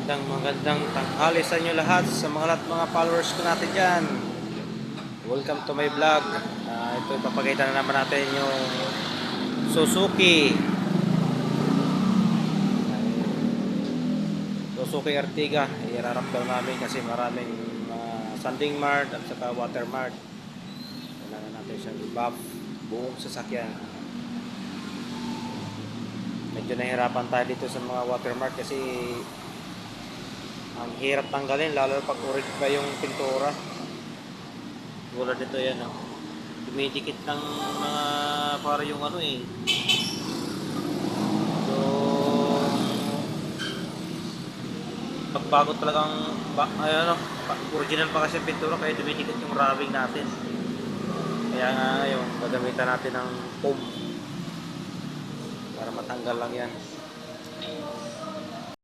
Magandang tanghali sa inyo lahat, sa mga followers ko natin dyan. Welcome to my vlog. Ito ipapakita na naman natin yung Suzuki Suzuki Ertiga. Iararap daw namin kasi maraming sanding mart at saka water mart. Kailangan natin siyang buff buong sasakyan. Medyo nahirapan tayo dito sa mga water mart kasi ang hirap tanggalin, lalo pag urig pa yung pintura. Wala dito yan, oh. Dumidikit ng mga para yung ano eh. So, pagbago talagang ano, original pa kasi pintura kaya dumidikit yung rubbing natin. Kaya nga yung gagamitan natin ng foam para matanggal lang yan.